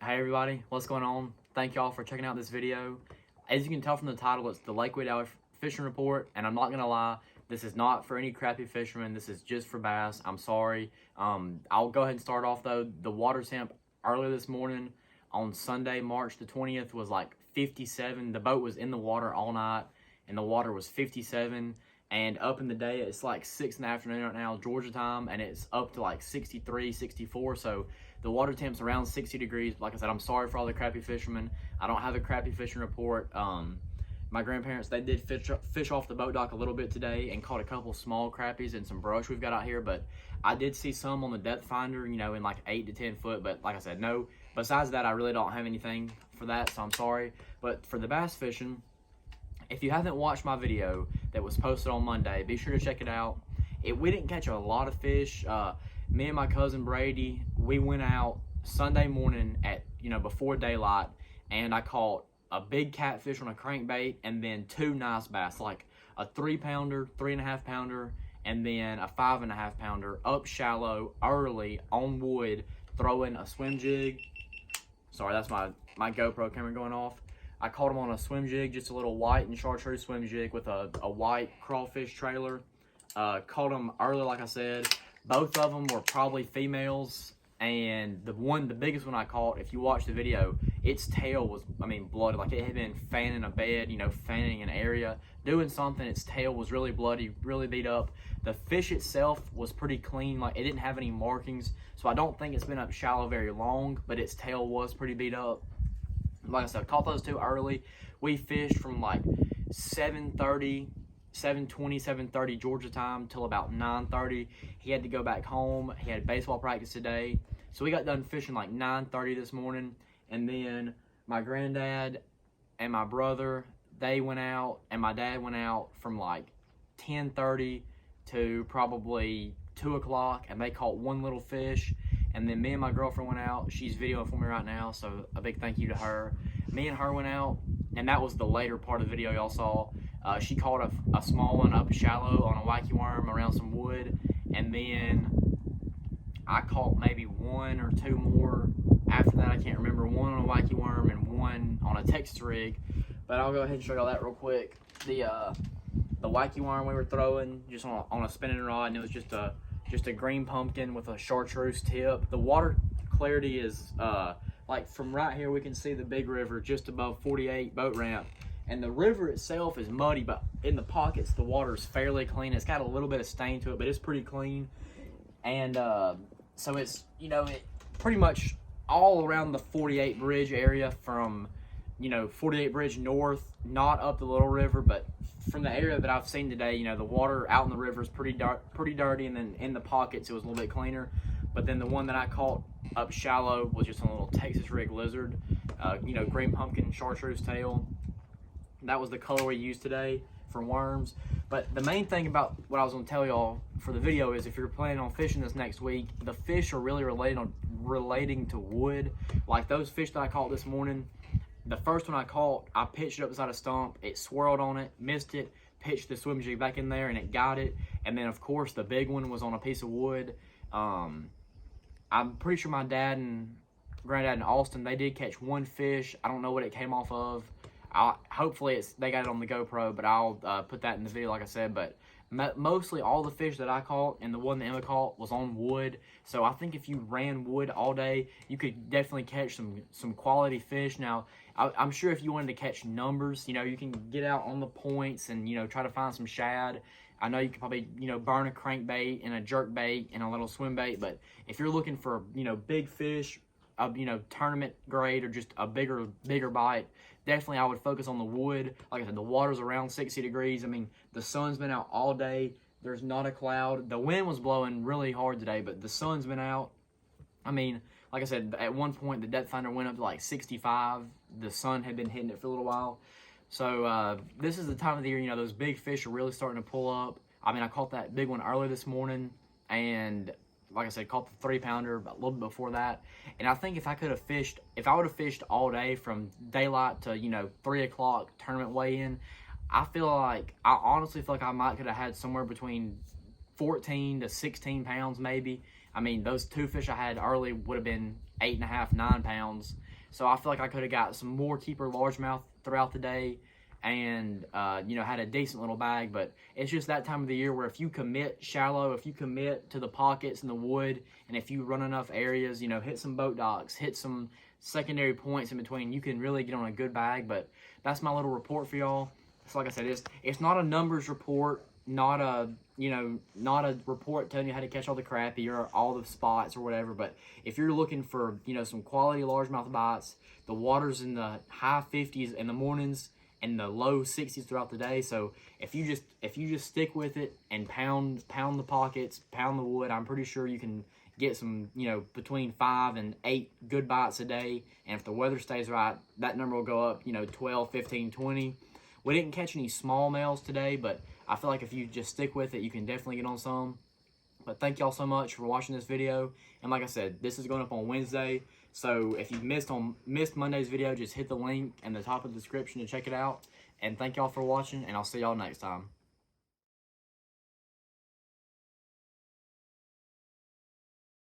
Hey everybody, what's going on? Thank y'all for checking out this video. As you can tell from the title, it's the Lake Wedowee Fishing Report, and I'm not gonna lie, this is not for any crappie fishermen. This is just for bass. I'm sorry. I'll go ahead and start off though. The water temp earlier this morning on Sunday, March the 20th was like 57. The boat was in the water all night, and the water was 57. And up in the day, it's like 6 in the afternoon right now, Georgia time, and it's up to like 63, 64. So the water temp's around 60 degrees. Like I said, I'm sorry for all the crappie fishermen. I don't have a crappie fishing report. My grandparents, they did fish off the boat dock a little bit today and caught a couple small crappies and some brush we've got out here. But I did see some on the depth finder, you know, in like 8 to 10 foot. But like I said, no, besides that, I really don't have anything for that, so I'm sorry. But for the bass fishing, if you haven't watched my video that was posted on Monday, be sure to check it out. We didn't catch a lot of fish. Me and my cousin Brady, we went out Sunday morning at, before daylight, and I caught a big catfish on a crankbait and then 2 nice bass, like a 3-pounder, 3.5-pounder, and then a 5.5-pounder up shallow early on wood, throwing a swim jig. Sorry, that's my GoPro camera going off. I caught him on a swim jig, just a little white and chartreuse swim jig with a white crawfish trailer. Caught them early, like I said. Both of them were probably females, and the biggest one I caught, if you watch the video, its tail was, bloody. Like it had been fanning a bed, fanning an area, doing something. Its tail was really bloody, really beat up. The fish itself was pretty clean. Like it didn't have any markings, so I don't think it's been up shallow very long, but its tail was pretty beat up. Like I said, caught those 2 early. We fished from like 7:30, 7:20, 7:30 Georgia time till about 9:30. He had to go back home. He had baseball practice today. So we got done fishing like 9:30 this morning. And then my granddad and my brother, they went out, and my dad went out from like 10:30 to probably 2 o'clock, and they caught 1 little fish. And then me and my girlfriend went out. She's videoing for me right now, so a big thank you to her. Me and her went out, and that was the later part of the video y'all saw. She caught a small one up shallow on a wacky worm around some wood, and then I caught maybe 1 or 2 more after that. I can't remember, 1 on a wacky worm and 1 on a Texas rig. But I'll go ahead and show y'all that real quick. The wacky worm we were throwing just on a spinning rod, and it was just a green pumpkin with a chartreuse tip. The water clarity is like from right here we can see the big river just above 48 boat ramp, and the river itself is muddy, but in the pockets the water is fairly clean. It's got a little bit of stain to it, but it's pretty clean. And so it's it pretty much all around the 48 bridge area, from 48 bridge north, not up the little river, but from the area that I've seen today, the water out in the river is pretty dirty, and then in the pockets it was a little bit cleaner. But then the one that I caught up shallow was just a little Texas rig lizard, green pumpkin chartreuse tail. That was the color we used today for worms. But the main thing about what I was going to tell y'all for the video is, if you're planning on fishing this next week, the fish are really relating to wood. Like those fish that I caught this morning, the first one I caught, I pitched it up beside a stump. It swirled on it, missed it, pitched the swim jig back in there, and it got it. And then, of course, the big one was on a piece of wood. I'm pretty sure my dad and granddad in Austin, they did catch 1 fish. I don't know what it came off of. Hopefully they got it on the GoPro, but I'll put that in the video, like I said. But mostly all the fish that I caught and the one that Emma caught was on wood. So I think if you ran wood all day, you could definitely catch some quality fish. Now, I'm sure if you wanted to catch numbers, you can get out on the points and, try to find some shad. I know you could probably, burn a crankbait and a jerk bait and a little swim bait. But if you're looking for, big fish, tournament grade, or just a bigger bite, definitely I would focus on the wood. Like I said, the water's around 60 degrees. The sun's been out all day. There's not a cloud. The wind was blowing really hard today, but the sun's been out. Like I said, at one point the depth finder went up to like 65. The sun had been hitting it for a little while. So this is the time of the year, those big fish are really starting to pull up. I caught that big one early this morning, and like I said, caught the 3-pounder a little bit before that. And I think if I would have fished all day from daylight to 3 o'clock tournament weigh-in, I honestly feel like I could have had somewhere between 14 to 16 pounds maybe. I mean, those two fish I had early would have been 8.5, 9 pounds. So I feel like I could have got some more keeper largemouth throughout the day and, you know, had a decent little bag. But it's just that time of the year where if you commit shallow, if you commit to the pockets in the wood, and if you run enough areas, you know, hit some boat docks, hit some secondary points in between, you can really get on a good bag. But that's my little report for y'all. So like I said, it's not a numbers report, not a, you know, not a report telling you how to catch all the crappie or all the spots or whatever. But if you're looking for, you know, some quality largemouth bites, the water's in the high 50s in the mornings and the low 60s throughout the day. So if you just stick with it and pound the pockets, pound the wood, I'm pretty sure you can get some, you know, between 5 and 8 good bites a day. And if the weather stays right, that number will go up, you know, 12, 15, 20. We didn't catch any small males today, but I feel like if you just stick with it, you can definitely get on some. But thank y'all so much for watching this video. And like I said, this is going up on Wednesday. So if you missed Monday's video, just hit the link in the top of the description to check it out. And thank y'all for watching, and I'll see y'all next time.